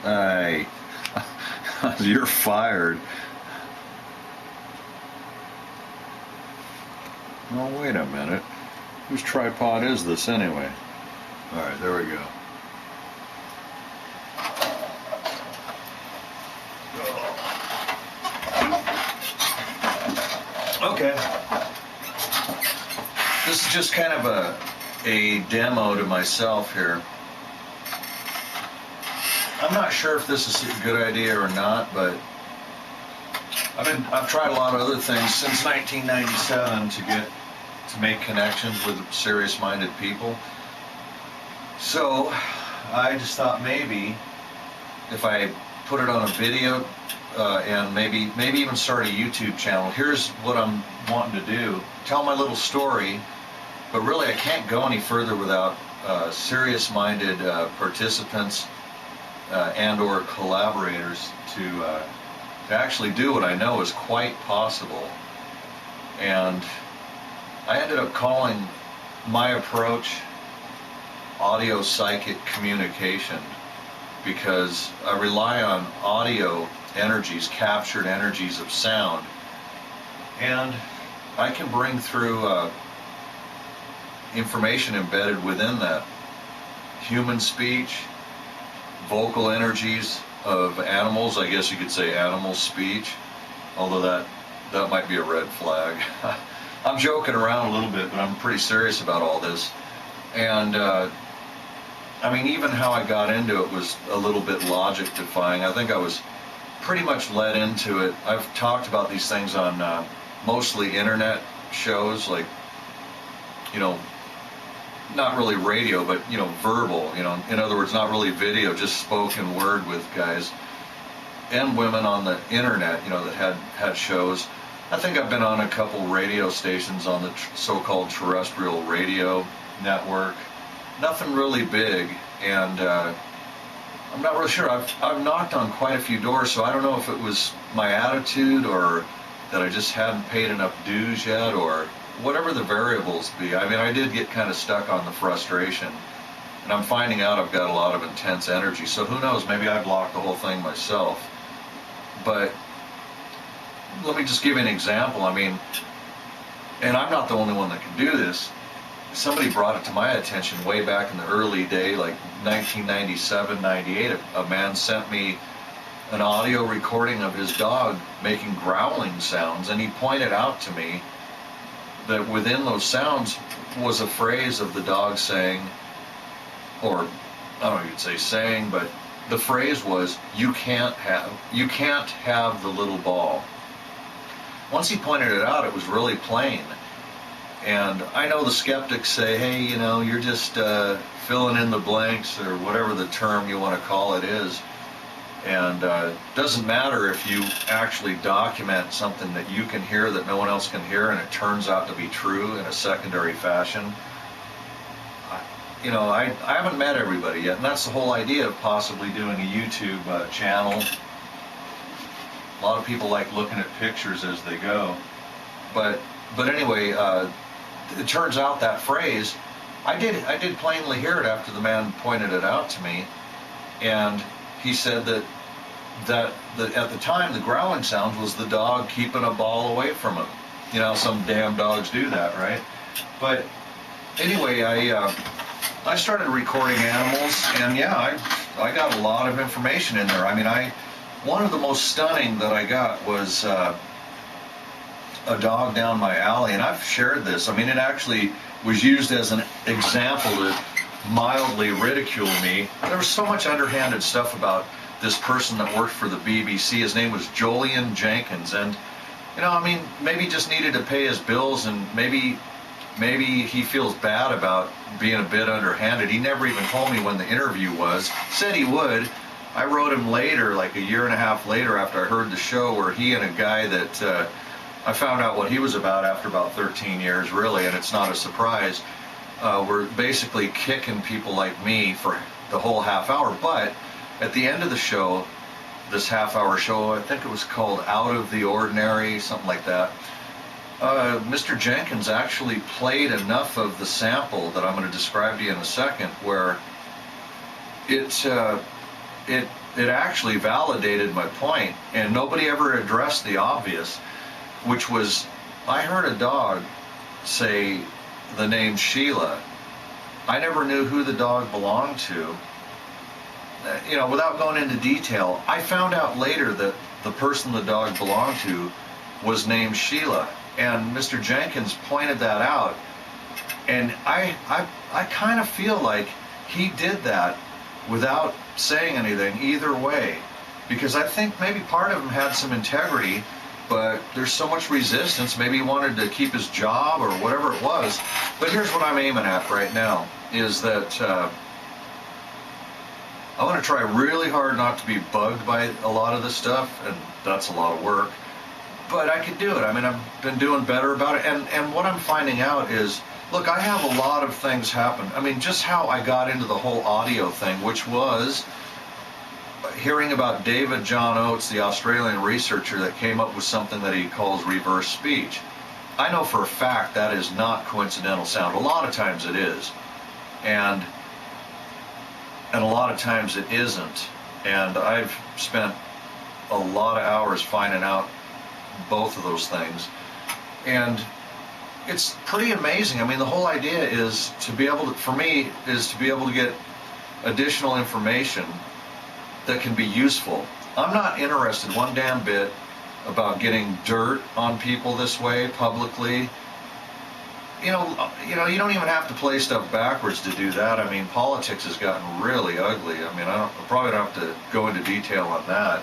Hey, you're fired. Oh, wait a minute. Whose tripod is this anyway? All right, there we go. Okay. This is just kind of a demo to myself here. I'm not sure if this is a good idea or not, but I've tried a lot of other things since 1997 to make connections with serious-minded people. So I just thought maybe if I put it on a video and maybe even start a YouTube channel. Here's what I'm wanting to do: tell my little story, but really I can't go any further without serious-minded participants and/or collaborators to actually do what I know is quite possible. And I ended up calling my approach audio psychic communication, because I rely on audio energies, captured energies of sound, and I can bring through information embedded within that: human speech, vocal energies of animals. I guess you could say animal speech, although that might be a red flag. I'm joking around a little bit, but I'm pretty serious about all this. And I mean, even how I got into it was a little bit logic defying. I think I was pretty much led into it. I've talked about these things on mostly internet shows, like, you know, not really radio, but, you know, verbal, you know, in other words, not really video, just spoken word with guys and women on the internet, you know, that had shows. I think I've been on a couple radio stations on the so-called terrestrial radio network. Nothing really big, and I'm not really sure. I've knocked on quite a few doors, so I don't know if it was my attitude or that I just hadn't paid enough dues yet, or whatever the variables be. I mean, I did get kind of stuck on the frustration, and I'm finding out I've got a lot of intense energy, so who knows, maybe I blocked the whole thing myself. But let me just give you an example. I mean, and I'm not the only one that can do this. Somebody brought it to my attention way back in the early day, like 1997, 98. A man sent me an audio recording of his dog making growling sounds, and he pointed out to me that within those sounds was a phrase of the dog saying, or I don't know if you'd say saying, but the phrase was, you can't have the little ball. Once he pointed it out, it was really plain. And I know the skeptics say, hey, you know, you're just filling in the blanks, or whatever the term you want to call it is. And it doesn't matter if you actually document something that you can hear that no one else can hear, and it turns out to be true in a secondary fashion. You know, I haven't met everybody yet, and that's the whole idea of possibly doing a YouTube channel. A lot of people like looking at pictures as they go. But anyway, it turns out that phrase, I did plainly hear it after the man pointed it out to me, and he said that at the time the growling sound was the dog keeping a ball away from him. You know, some damn dogs do that, right? But anyway, I started recording animals, and yeah, I got a lot of information in there. I mean, one of the most stunning that I got was a dog down my alley, and I've shared this. I mean, it actually was used as an example to mildly ridicule me. There was so much underhanded stuff about this person that worked for the BBC. His name was Julian Jenkins, and you know, I mean, maybe he just needed to pay his bills, and maybe he feels bad about being a bit underhanded. He never even told me when the interview was. Said he would. I wrote him later, like a year and a half later, after I heard the show, where he and a guy that I found out what he was about after about 13 years, really, and it's not a surprise, were basically kicking people like me for the whole half hour. But at the end of the show, this half-hour show, I think it was called Out of the Ordinary, something like that, Mr. Jenkins actually played enough of the sample that I'm going to describe to you in a second, where it it actually validated my point, and nobody ever addressed the obvious, which was, I heard a dog say the name Sheila. I never knew who the dog belonged to. You know, without going into detail, I found out later that the person the dog belonged to was named Sheila, and Mr. Jenkins pointed that out, and I kind of feel like he did that without saying anything either way, because I think maybe part of him had some integrity, but there's so much resistance. Maybe he wanted to keep his job or whatever it was. But here's what I'm aiming at right now, is that I want to try really hard not to be bugged by a lot of this stuff, and that's a lot of work, but I could do it. I mean, I've been doing better about it, and what I'm finding out is, look, I have a lot of things happen. I mean, just how I got into the whole audio thing, which was hearing about David John Oates, the Australian researcher that came up with something that he calls reverse speech. I know for a fact that is not coincidental sound. A lot of times it is, and a lot of times it isn't. And I've spent a lot of hours finding out both of those things, and it's pretty amazing. I mean, the whole idea is to be able to, for me, is to be able to get additional information that can be useful. I'm not interested one damn bit about getting dirt on people this way publicly. You know, you don't even have to play stuff backwards to do that. I mean, politics has gotten really ugly. I mean, I probably don't have to go into detail on that.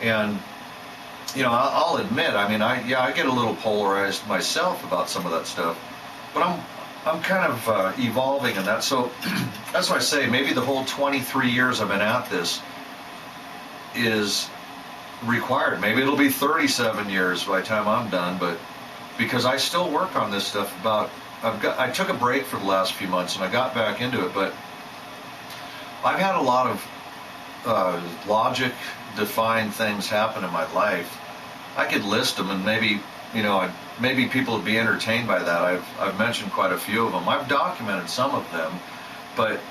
And you know, I'll admit, I mean, I get a little polarized myself about some of that stuff, but I'm kind of evolving in that. So that's why I say maybe the whole 23 years I've been at this is required. Maybe it'll be 37 years by the time I'm done, but because I still work on this stuff. I took a break for the last few months and I got back into it, but I've had a lot of logic defined things happen in my life. I could list them, and maybe, you know, maybe people would be entertained by that. I've mentioned quite a few of them. I've documented some of them, but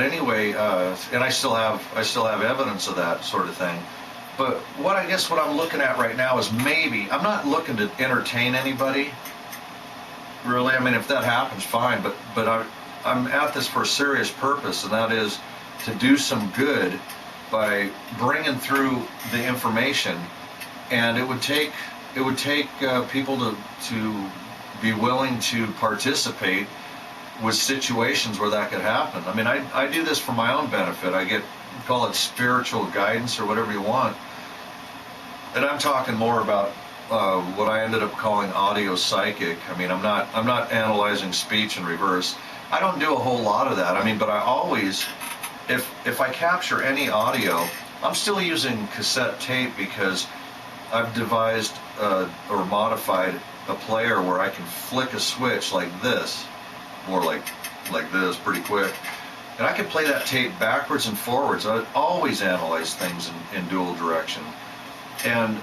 anyway, and I still have evidence of that sort of thing. But what I'm looking at right now is, maybe I'm not looking to entertain anybody, really. I mean, if that happens, fine. But I'm at this for a serious purpose, and that is to do some good by bringing through the information. And it would take people to be willing to participate with situations where that could happen. I mean, I do this for my own benefit. Call it spiritual guidance or whatever you want. And I'm talking more about what I ended up calling audio psychic. I mean, I'm not analyzing speech in reverse. I don't do a whole lot of that. I mean, but I always, if I capture any audio, I'm still using cassette tape, because I've devised or modified a player where I can flick a switch like this, more like this, pretty quick, and I can play that tape backwards and forwards. I always analyze things in dual direction, and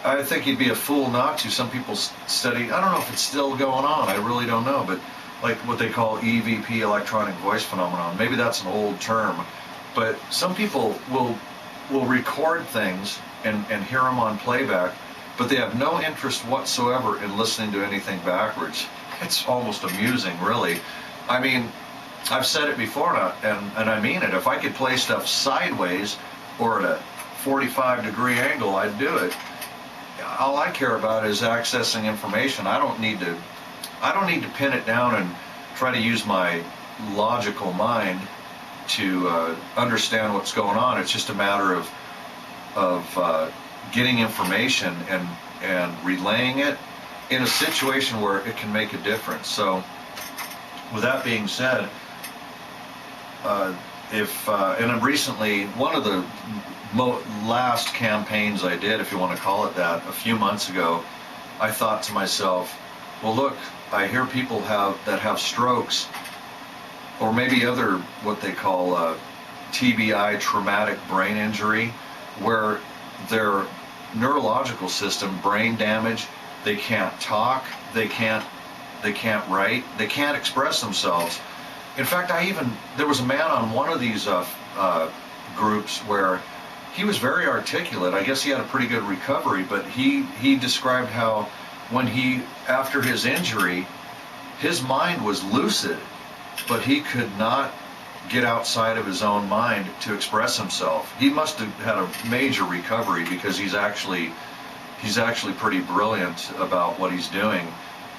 I think you'd be a fool not to. Some people study, I don't know if it's still going on, I really don't know, but like what they call EVP, electronic voice phenomenon. Maybe that's an old term, but some people will record things and hear them on playback, but they have no interest whatsoever in listening to anything backwards. It's almost amusing, really. I mean, I've said it before, and I mean it. If I could play stuff sideways or at a 45-degree angle, I'd do it. All I care about is accessing information. I don't need to pin it down and try to use my logical mind to understand what's going on. It's just a matter of getting information and relaying it in a situation where it can make a difference. So with that being said, and recently, one of the last campaigns I did, if you want to call it that, a few months ago, I thought to myself, well, look, I hear people that have strokes, or maybe other, what they call TBI, traumatic brain injury, where their neurological system, brain damage, they can't talk, they can't write, they can't express themselves. In fact, there was a man on one of these groups where he was very articulate. I guess he had a pretty good recovery, but he described how when after his injury, his mind was lucid, but he could not get outside of his own mind to express himself. He must have had a major recovery, because he's actually pretty brilliant about what he's doing.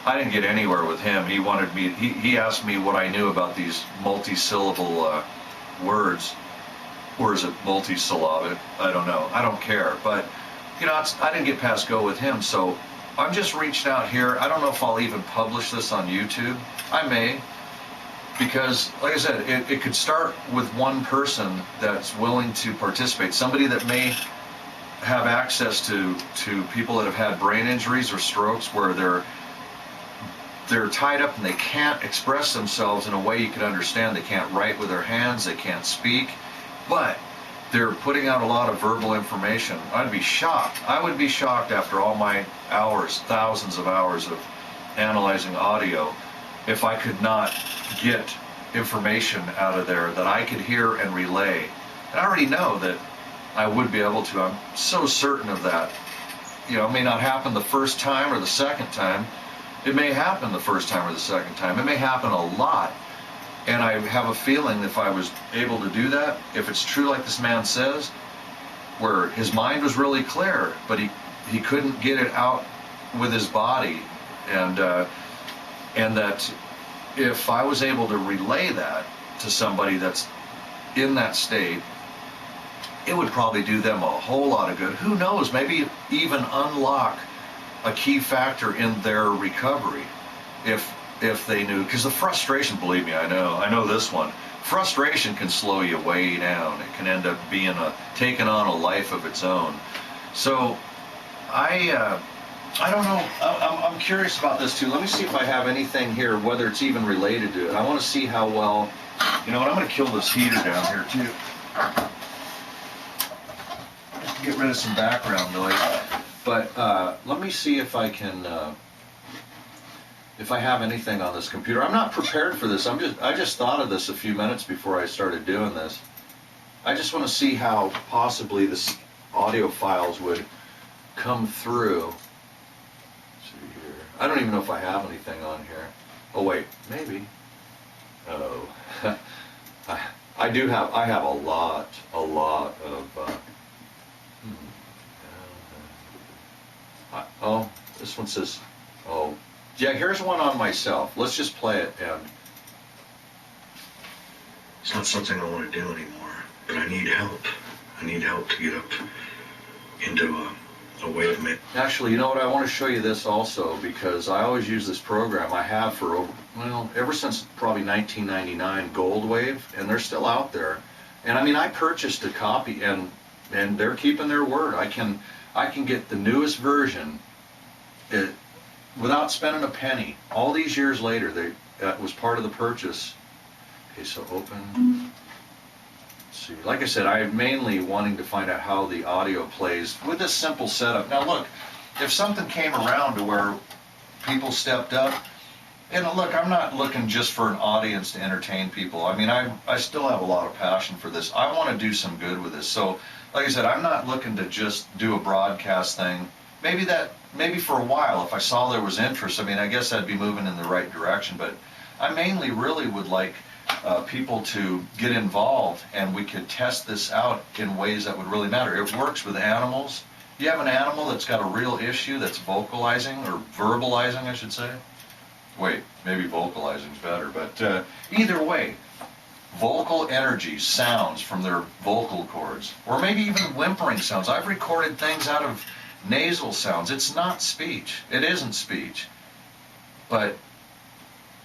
I didn't get anywhere with him. He wanted me, he asked me what I knew about these multi-syllable words. Or is it multi-syllabic? I don't know. I don't care. But, you know, I didn't get past go with him, so I'm just reaching out here. I don't know if I'll even publish this on YouTube. I may, because, like I said, it could start with one person that's willing to participate. Somebody that may have access to people that have had brain injuries or strokes, where they're tied up and they can't express themselves in a way you could understand. They can't write with their hands. They can't speak. But they're putting out a lot of verbal information. I'd be shocked. I would be shocked after all my hours, thousands of hours of analyzing audio, if I could not get information out of there that I could hear and relay. And I already know that I would be able to. I'm so certain of that. You know, it may not happen the first time or the second time. It may happen the first time or the second time. It may happen a lot. And I have a feeling if I was able to do that, if it's true like this man says, where his mind was really clear, but he couldn't get it out with his body, and that if I was able to relay that to somebody that's in that state, it would probably do them a whole lot of good. Who knows, maybe even unlock a key factor in their recovery if they knew, because the frustration, believe me, I know this one. Frustration can slow you way down. It can end up being taking on a life of its own. So I don't know. I'm curious about this too. Let me see if I have anything here, whether it's even related to it. I want to see how well. You know what? I'm going to kill this heater down here too. Just to get rid of some background noise. But let me see if I can. If I have anything on this computer. I'm not prepared for this. I just thought of this a few minutes before I started doing this. I just want to see how possibly this audio files would come through. Let's see here. I don't even know if I have anything on here. Oh wait, maybe. Oh, I do have. I have a lot of. Oh, this one says. Oh. Yeah, here's one on myself. Let's just play it. And it's not something I want to do anymore, but I need help. I need help to get up into a way of making. Actually, you know what? I want to show you this also, because I always use this program. I have for ever since probably 1999, Gold Wave, and they're still out there. And I mean, I purchased a copy, and they're keeping their word. I can get the newest version. Without spending a penny. All these years later, that was part of the purchase. Okay, so open. Let's see. Like I said, I'm mainly wanting to find out how the audio plays with this simple setup. Now look, if something came around to where people stepped up, and look, I'm not looking just for an audience to entertain people. I mean, I still have a lot of passion for this. I want to do some good with this. So, like I said, I'm not looking to just do a broadcast thing. Maybe for a while, if I saw there was interest, I mean, I guess I'd be moving in the right direction. But I mainly really would like people to get involved, and we could test this out in ways that would really matter. It works with animals. You have an animal that's got a real issue that's vocalizing, or verbalizing, I should say. Wait, maybe vocalizing is better, but either way, vocal energy, sounds from their vocal cords, or maybe even whimpering sounds. I've recorded things out of nasal sounds. It's not speech. It isn't speech. But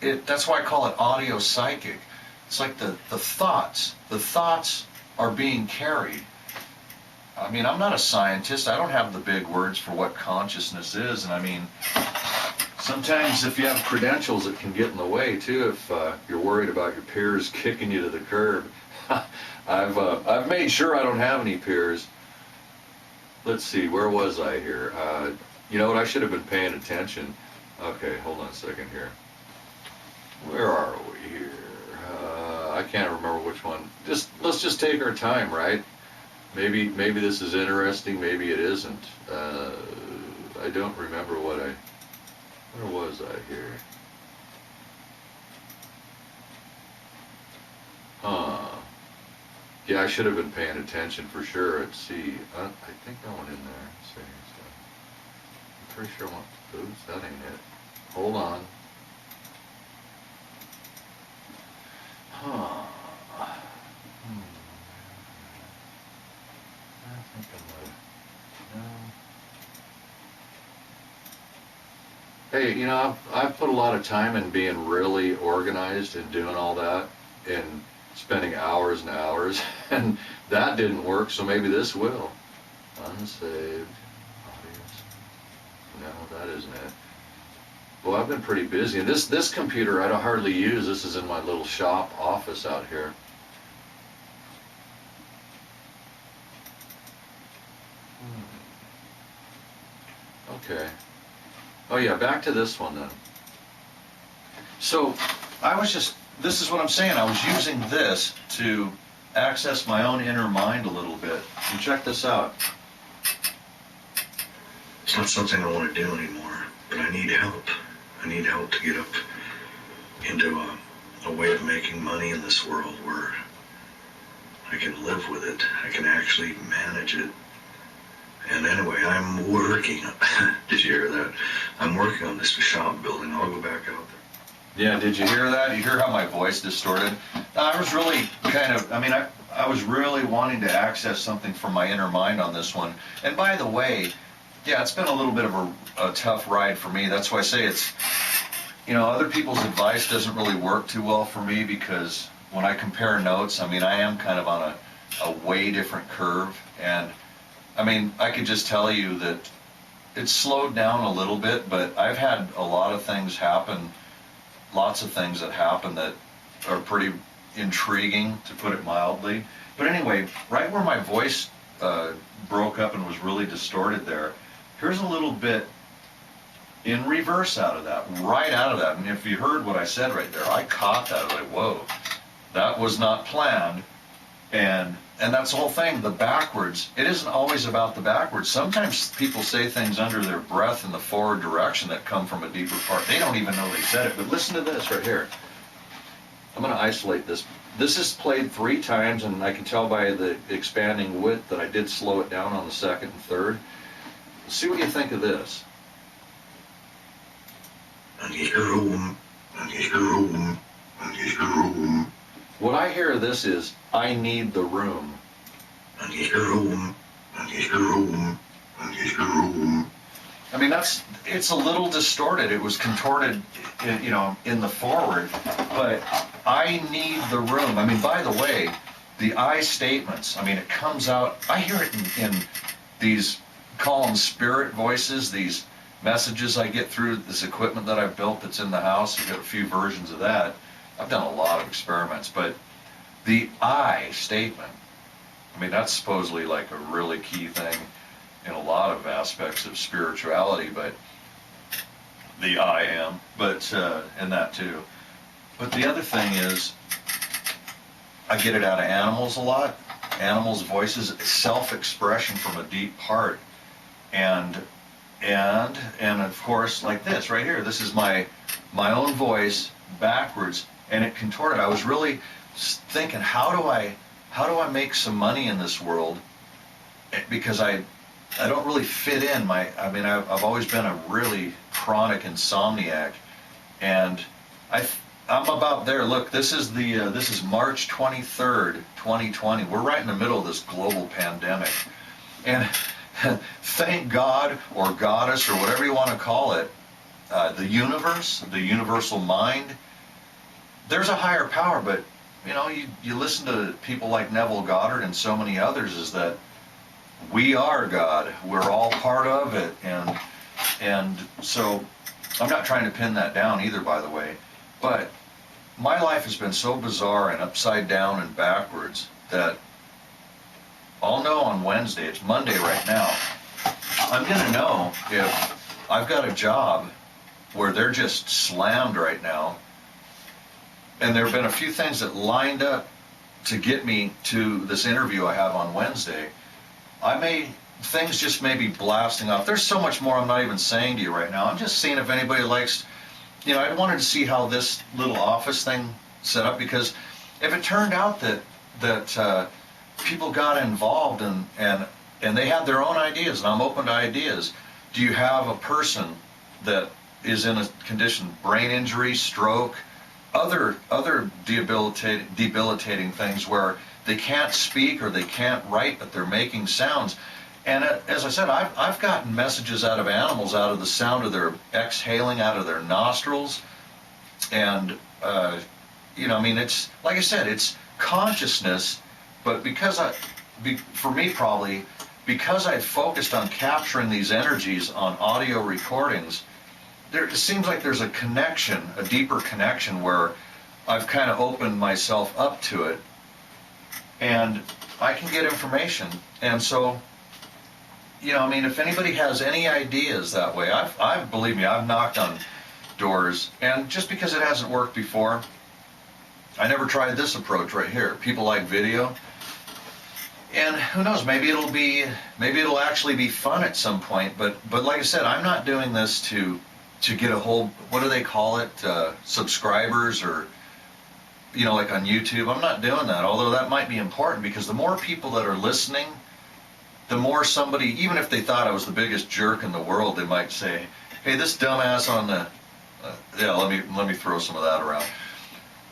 that's why I call it audio psychic. It's like the thoughts. The thoughts are being carried. I mean, I'm not a scientist. I don't have the big words for what consciousness is. And I mean, sometimes if you have credentials, it can get in the way too, if you're worried about your peers kicking you to the curb. I've made sure I don't have any peers. Let's see, where was I here? You know what, I should have been paying attention. Okay, hold on a second here. Where are we here? I can't remember which one. Let's just take our time, right? Maybe this is interesting, maybe it isn't. I don't remember where was I here? Yeah, I should have been paying attention for sure. Let's see. I think I went in there. Let's see. So I'm pretty sure I went. Oops, that ain't it. Hold on. Huh. I think I might. No. Hey, I've put a lot of time in being really organized and doing all that and spending hours and hours, and that didn't work, so maybe this will. Unsaved. Audience. No, that isn't it. Well, I've been pretty busy, and this computer I don't hardly use. This is in my little shop office out here. Okay. Oh yeah, back to this one then. So this is what I'm saying, I was using this to access my own inner mind a little bit. And check this out. It's not something I want to do anymore, but I need help. I need help to get up into a way of making money in this world where I can live with it. I can actually manage it. And anyway, I'm working. Did you hear that? I'm working on this shop building. I'll go back out there. Yeah, did you hear that? You hear how my voice distorted? I was really I was really wanting to access something from my inner mind on this one. And by the way, yeah, it's been a little bit of a tough ride for me. That's why I say it's, other people's advice doesn't really work too well for me, because when I compare notes, I am kind of on a way different curve. And I could just tell you that it's slowed down a little bit, but I've had a lot of things happen, lots of things that happen that are pretty intriguing, to put it mildly. But anyway, right where my voice broke up and was really distorted there, here's a little bit in reverse out of that, right out of that. And if you heard what I said right there, I caught that. I was like, whoa, that was not planned. And that's the whole thing, the backwards. It isn't always about the backwards. Sometimes people say things under their breath in the forward direction that come from a deeper part. They don't even know they said it. But listen to this right here. I'm going to isolate this. This is played 3 times, and I can tell by the expanding width that I did slow it down on the second and third. See what you think of this. I need a room. I need a room. I need a room. What I hear of this is, I need the room. I need a room. I need a room. I need a room. It's a little distorted. It was contorted, in the forward, but I need the room. By the way, the I statements, it comes out, I hear it in these, call them spirit voices, these messages I get through this equipment that I've built that's in the house. I've got a few versions of that. I've done a lot of experiments, but the I statement, that's supposedly like a really key thing in a lot of aspects of spirituality, but the I am, and that too. But the other thing is, I get it out of animals a lot. Animals' voices, self-expression from a deep part, and of course, like this right here. This is my own voice backwards, and it contorted. I was really thinking, how do I make some money in this world? Because I don't really fit in. I've always been a really chronic insomniac, and I'm about there. Look, this is March 23rd, 2020. We're right in the middle of this global pandemic, and thank God or goddess or whatever you want to call it, the universe, the universal mind. There's a higher power, but you listen to people like Neville Goddard and so many others, is that we are God. We're all part of it, and so I'm not trying to pin that down either, by the way, but my life has been so bizarre and upside down and backwards that I'll know on Wednesday. It's Monday right now. I'm gonna know if I've got a job where they're just slammed right now, and there have been a few things that lined up to get me to this interview I have on Wednesday. Things just may be blasting off. There's so much more I'm not even saying to you right now. I'm just seeing if anybody likes, I wanted to see how this little office thing set up, because if it turned out that people got involved and they had their own ideas, and I'm open to ideas. Do you have a person that is in a condition, brain injury, stroke, other debilitating things where they can't speak or they can't write, but they're making sounds? And as I said, I've gotten messages out of animals, out of the sound of their exhaling out of their nostrils. And, it's, like I said, it's consciousness, but for me probably, because I focused on capturing these energies on audio recordings, it seems like there's a connection, a deeper connection, where I've kind of opened myself up to it, and I can get information. And so, if anybody has any ideas that way, believe me, I've knocked on doors, and just because it hasn't worked before, I never tried this approach right here. People like video, and who knows, maybe it'll actually be fun at some point. But like I said, I'm not doing this to get a whole, what do they call it, subscribers, or like on YouTube. I'm not doing that, although that might be important, because the more people that are listening, the more somebody, even if they thought I was the biggest jerk in the world, they might say, hey, this dumbass on the let me throw some of that around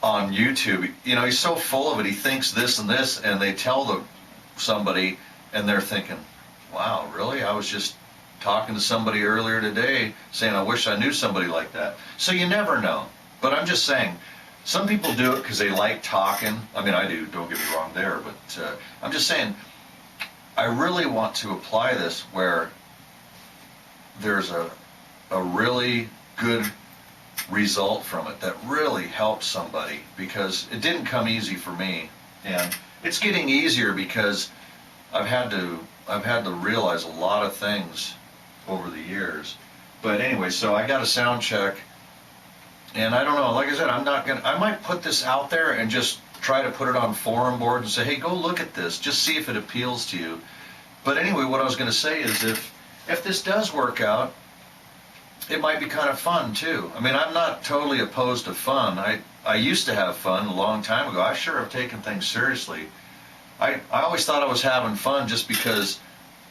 on YouTube, he's so full of it, he thinks this and this, and they tell somebody, and they're thinking, wow, really? I was just talking to somebody earlier today saying I wish I knew somebody like that. So you never know. But I'm just saying, some people do it because they like talking. I mean, I do, don't get me wrong there, but I'm just saying, I really want to apply this where there's a really good result from it that really helps somebody, because it didn't come easy for me, and it's getting easier because I've had to realize a lot of things over the years. But anyway, so I got a sound check, and I don't know, like I said, I might put this out there and just try to put it on forum boards and say, hey, go look at this, just see if it appeals to you. But anyway, what I was going to say is, if this does work out, it might be kind of fun too. I mean, I'm not totally opposed to fun. I used to have fun a long time ago. I sure have taken things seriously. I always thought I was having fun just because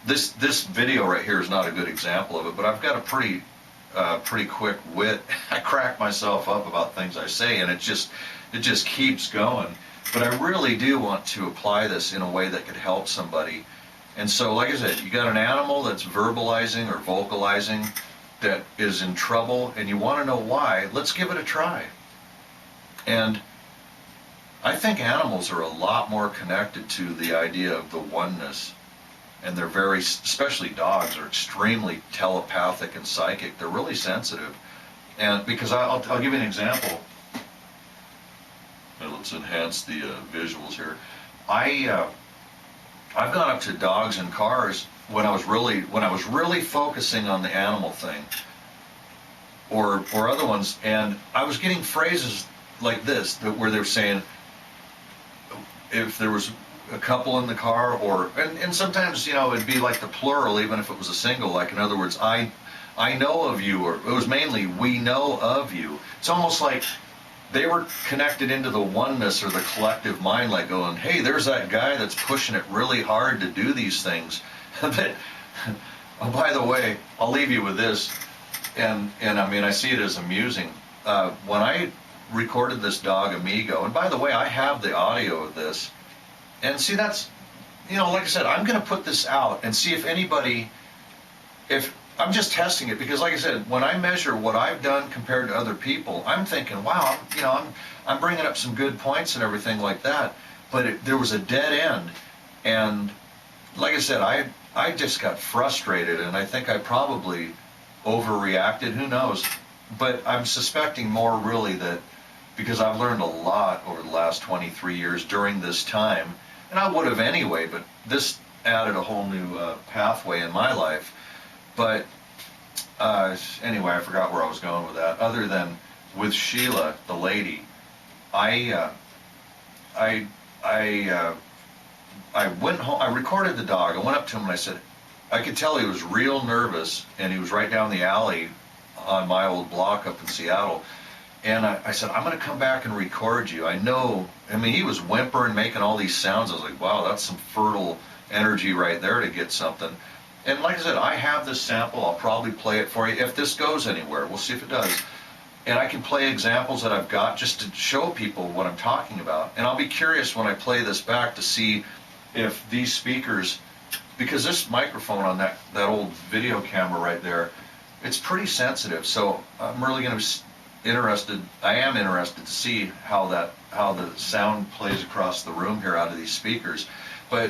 this video right here is not a good example of it, but I've got a pretty quick wit. I crack myself up about things I say, and it just keeps going. But I really do want to apply this in a way that could help somebody. And so, like I said, you got an animal that's verbalizing or vocalizing that is in trouble, and you want to know why, let's give it a try. And I think animals are a lot more connected to the idea of the oneness, and they're very, especially dogs, are extremely telepathic and psychic. They're really sensitive. And because I'll give you an example. Now let's enhance the visuals here. I've gone up to dogs and cars when I was really focusing on the animal thing, or other ones, and I was getting phrases like this where they're saying, if there was a couple in the car, and sometimes it'd be like the plural even if it was a single, like in other words, I know of you, or it was mainly we know of you. It's almost like they were connected into the oneness or the collective mind, like going, hey, there's that guy that's pushing it really hard to do these things. But, oh, by the way, I'll leave you with this, and I mean, I see it as amusing. When I recorded this dog Amigo, and by the way, I have the audio of this, and see, that's, like I said, I'm going to put this out and see if anybody, if I'm just testing it, because like I said, when I measure what I've done compared to other people, I'm thinking, wow, I'm bringing up some good points and everything like that, but there was a dead end, and like I said, I just got frustrated, and I think I probably overreacted, who knows, but I'm suspecting more really that because I've learned a lot over the last 23 years during this time, and I would have anyway, but this added a whole new pathway in my life. But anyway, I forgot where I was going with that, other than with Sheila, the lady, I I I went home. I recorded the dog. I went up to him and I said, I could tell he was real nervous, and he was right down the alley on my old block up in Seattle. And I said, I'm going to come back and record you. I know. I mean, he was whimpering, making all these sounds. I was like, wow, that's some fertile energy right there to get something. And like I said, I have this sample. I'll probably play it for you if this goes anywhere. We'll see if it does. And I can play examples that I've got just to show people what I'm talking about. And I'll be curious when I play this back to see if these speakers, because this microphone on that old video camera right there, it's pretty sensitive. So I'm really going to be interested. I am interested to see how the sound plays across the room here out of these speakers. But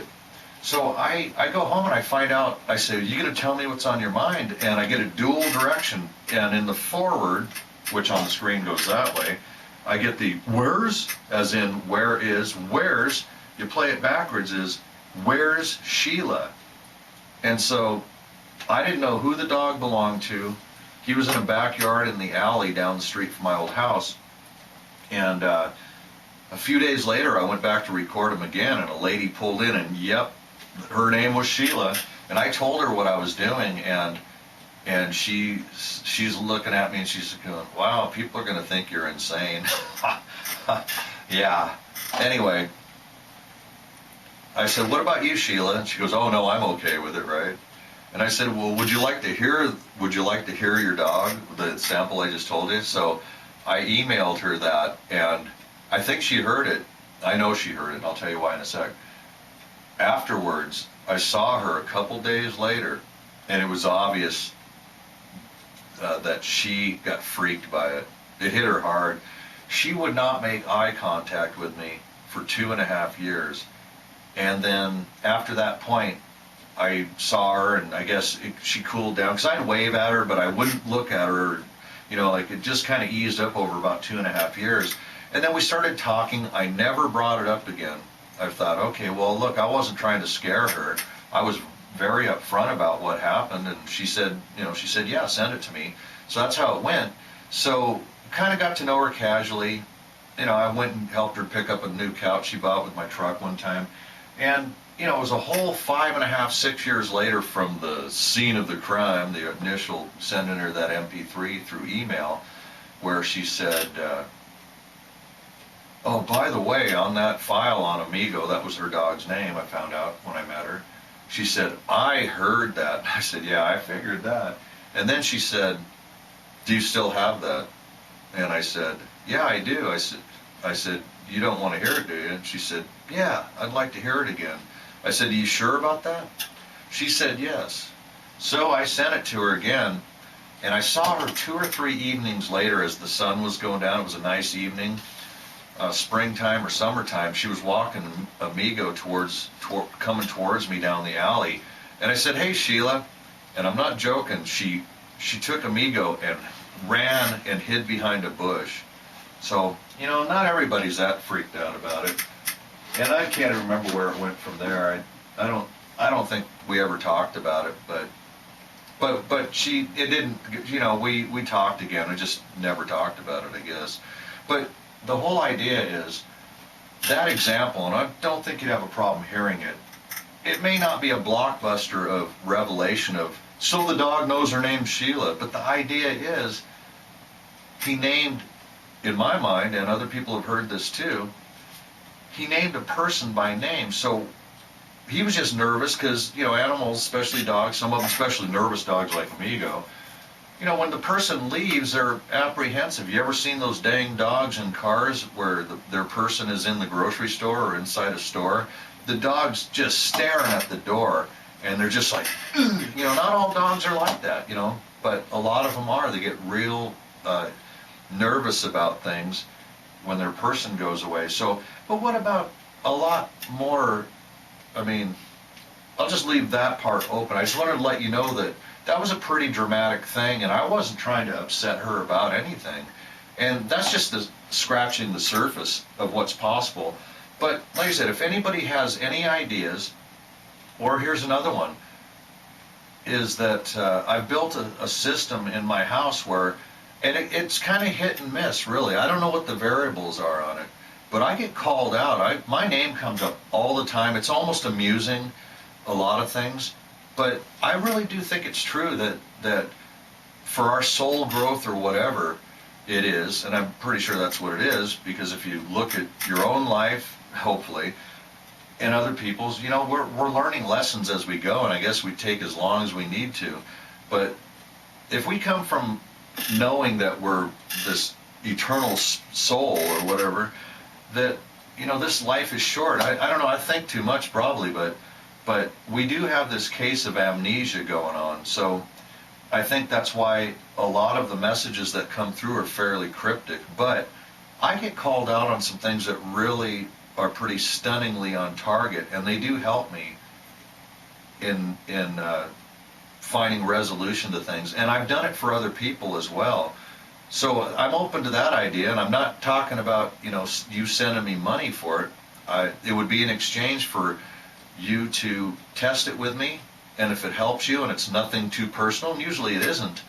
so I go home and I find out. I say, "You going to tell me what's on your mind?" And I get a dual direction. And in the forward, which on the screen goes that way, I get the where's, as in where is, where's, you play it backwards is where's Sheila? And so I didn't know who the dog belonged to. He was in a backyard in the alley down the street from my old house. And a few days later, I went back to record him again, and a lady pulled in, and yep, her name was Sheila. And I told her what I was doing, and she's looking at me and she's going, wow, people are going to think you're insane. Yeah. Anyway, I said, what about you, Sheila? And she goes, oh no, I'm okay with it, right? And I said, well, would you like to hear your dog, the sample I just told you? So I emailed her that, and I think she heard it. I know she heard it, and I'll tell you why in a sec. Afterwards, I saw her a couple days later, and it was obvious that she got freaked by it. It hit her hard. She would not make eye contact with me for 2.5 years. And then after that point, I saw her, and I guess she cooled down, because I'd wave at her, but I wouldn't look at her. You know, like it just kind of eased up over about 2.5 years. And then we started talking. I never brought it up again. I thought, okay, well, look, I wasn't trying to scare her. I was very upfront about what happened, and she said, yeah, send it to me. So that's how it went. So kind of got to know her casually. You know, I went and helped her pick up a new couch she bought with my truck one time. And, you know, it was a whole 5.5, 6 years later from the scene of the crime, the initial sending her that MP3 through email, where she said, oh, by the way, on that file on Amigo, that was her dog's name, I found out when I met her. She said, I heard that. I said, yeah, I figured that. And then she said, do you still have that? And I said, yeah, I do. I said, you don't want to hear it, do you? And she said, yeah, I'd like to hear it again. I said, are you sure about that? She said, yes. So I sent it to her again, and I saw her 2 or 3 evenings later as the sun was going down. It was a nice evening, springtime or summertime. She was walking Amigo coming towards me down the alley. And I said, hey, Sheila. And I'm not joking. She took Amigo and ran and hid behind a bush. So, you know, not everybody's that freaked out about it. And I can't remember where it went from there. I don't think we ever talked about it, but it didn't, you know, we talked again. I just never talked about it, I guess. But the whole idea is that example, and I don't think you'd have a problem hearing it. It may not be a blockbuster of revelation of, so the dog knows her name's Sheila, but the idea is he named, in my mind, and other people have heard this too, he named a person by name. So he was just nervous because, you know, animals, especially dogs, some of them, especially nervous dogs like Amigo, you know, when the person leaves, they're apprehensive. You ever seen those dang dogs in cars where their person is in the grocery store or inside a store? The dog's just staring at the door, and they're just like, ugh. You know, not all dogs are like that, you know, but a lot of them are. They get real nervous about things when their person goes away. So, but what about a lot more? I mean, I'll just leave that part open. I just wanted to let you know that that was a pretty dramatic thing, and I wasn't trying to upset her about anything. And that's just scratching the surface of what's possible. But like I said, if anybody has any ideas, or here's another one, is that I've built a system in my house where And it's kind of hit and miss, really. I don't know what the variables are on it, but I get called out. My name comes up all the time. It's almost amusing, a lot of things, but I really do think it's true that for our soul growth or whatever it is, and I'm pretty sure that's what it is, because if you look at your own life, hopefully, and other people's, we're learning lessons as we go, and I guess we take as long as we need to. But if we come from knowing that we're this eternal soul or whatever, that this life is short. I don't know, I think too much probably, but we do have this case of amnesia going on. So I think that's why a lot of the messages that come through are fairly cryptic. But I get called out on some things that really are pretty stunningly on target, and they do help me in finding resolution to things, and I've done it for other people as well. So I'm open to that idea, and I'm not talking about you sending me money for it. It would be in exchange for you to test it with me, and if it helps you and it's nothing too personal, and usually it isn't,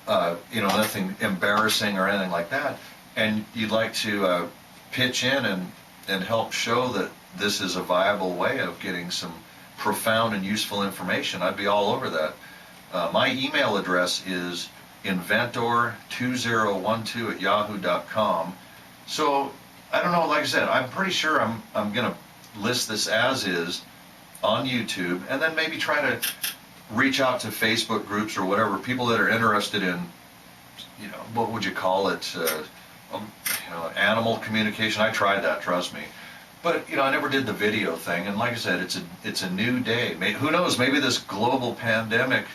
nothing embarrassing or anything like that, and you'd like to pitch in and help show that this is a viable way of getting some profound and useful information, I'd be all over that. My email address is inventor2012@yahoo.com. So I don't know, like I said, I'm pretty sure I'm going to list this as is on YouTube, and then maybe try to reach out to Facebook groups or whatever, people that are interested in, what would you call it, animal communication. I tried that, trust me. But I never did the video thing, and like I said, it's a new day. Who knows? Maybe this global pandemic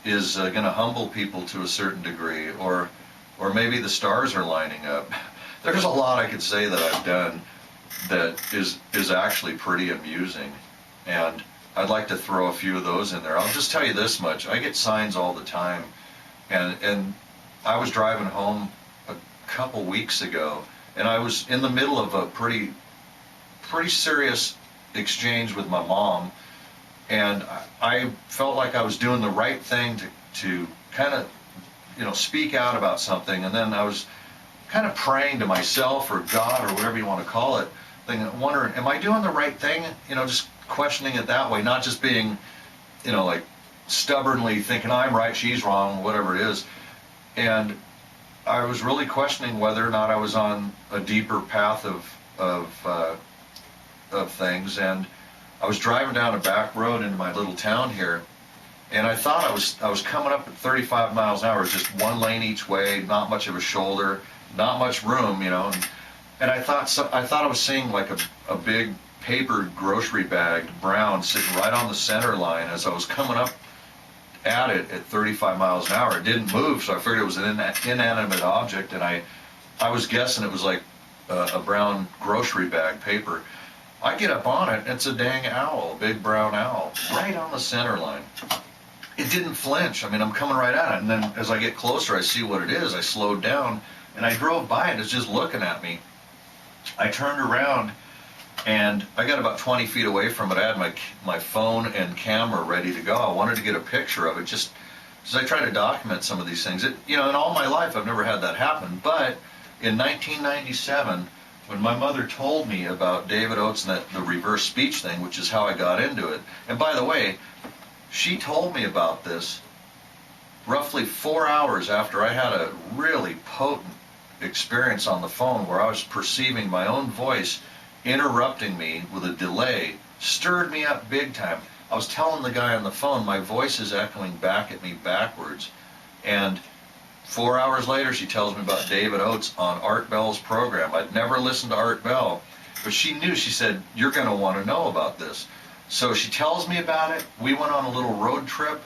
is going to humble people to a certain degree, or maybe the stars are lining up. There's a lot I could say that I've done that is actually pretty amusing, and I'd like to throw a few of those in there. I'll just tell you this much: I get signs all the time, and I was driving home a couple weeks ago, and I was in the middle of a pretty serious exchange with my mom, and I felt like I was doing the right thing to kind of speak out about something, and then I was kind of praying to myself or God or whatever you want to call it, wondering, am I doing the right thing? Just questioning it that way, not just being like stubbornly thinking I'm right, she's wrong, whatever it is. And I was really questioning whether or not I was on a deeper path of things, and I was driving down a back road into my little town here, and I thought I was coming up at 35 miles an hour, just one lane each way, not much of a shoulder, not much room, and I thought I was seeing like a big paper grocery bag, brown, sitting right on the center line as I was coming up at it at 35 miles an hour. It didn't move, so I figured it was an inanimate object, and I was guessing it was like a brown grocery bag, paper. I get up on it, and it's a dang owl, a big brown owl, right on the center line. It didn't flinch. I mean, I'm coming right at it, and then as I get closer, I see what it is. I slowed down, and I drove by it. It's just looking at me. I turned around, and I got about 20 feet away from it. I had my phone and camera ready to go. I wanted to get a picture of it, just as I try to document some of these things. In all my life, I've never had that happen, but in 1997, when my mother told me about David Oates and the reverse speech thing, which is how I got into it. And by the way, she told me about this roughly 4 hours after I had a really potent experience on the phone where I was perceiving my own voice interrupting me with a delay. Stirred me up big time. I was telling the guy on the phone, my voice is echoing back at me backwards. And 4 hours later, she tells me about David Oates on Art Bell's program. I'd never listened to Art Bell, but she knew. She said, you're going to want to know about this. So she tells me about it. We went on a little road trip,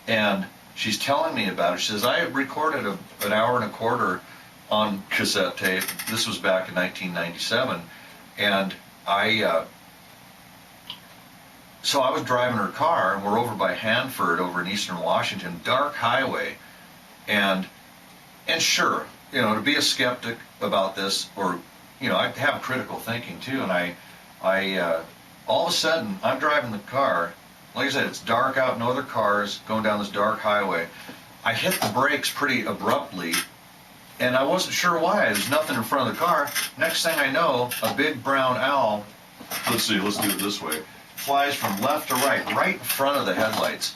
and she's telling me about it. She says, I recorded an hour and a quarter on cassette tape. This was back in 1997. And so I was driving her car, and we're over by Hanford over in eastern Washington, dark highway. And sure, to be a skeptic about this, or, I have critical thinking too, and I all of a sudden, I'm driving the car, like I said, it's dark out, no other cars, going down this dark highway. I hit the brakes pretty abruptly, and I wasn't sure why. There's nothing in front of the car. Next thing I know, a big brown owl, let's do it this way, flies from left to right in front of the headlights.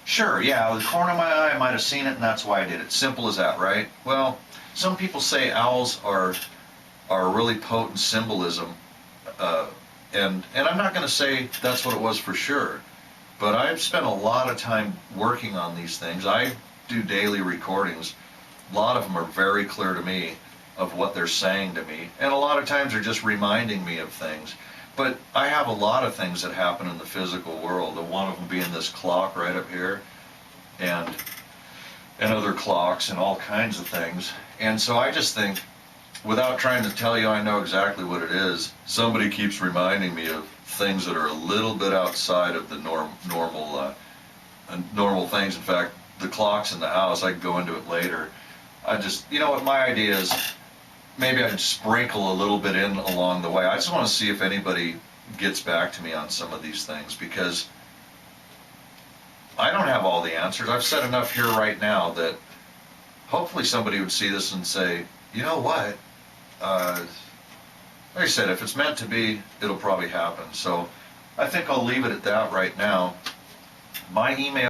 Sure, yeah, with the corner of my eye, I might have seen it, and that's why I did it. Simple as that, right? Well, some people say owls are a really potent symbolism, and I'm not going to say that's what it was for sure, but I've spent a lot of time working on these things. I do daily recordings. A lot of them are very clear to me of what they're saying to me, and a lot of times they're just reminding me of things. But I have a lot of things that happen in the physical world, and one of them being this clock right up here, and other clocks and all kinds of things. And so I just think, without trying to tell you I know exactly what it is, somebody keeps reminding me of things that are a little bit outside of the normal things. In fact, the clocks in the house, I can go into it later. I just, you know what, my idea is, maybe I'd sprinkle a little bit in along the way. I just want to see if anybody gets back to me on some of these things, because I don't have all the answers. I've said enough here right now that hopefully somebody would see this and say, you know what, like I said, if it's meant to be, it'll probably happen. So I think I'll leave it at that right now. My email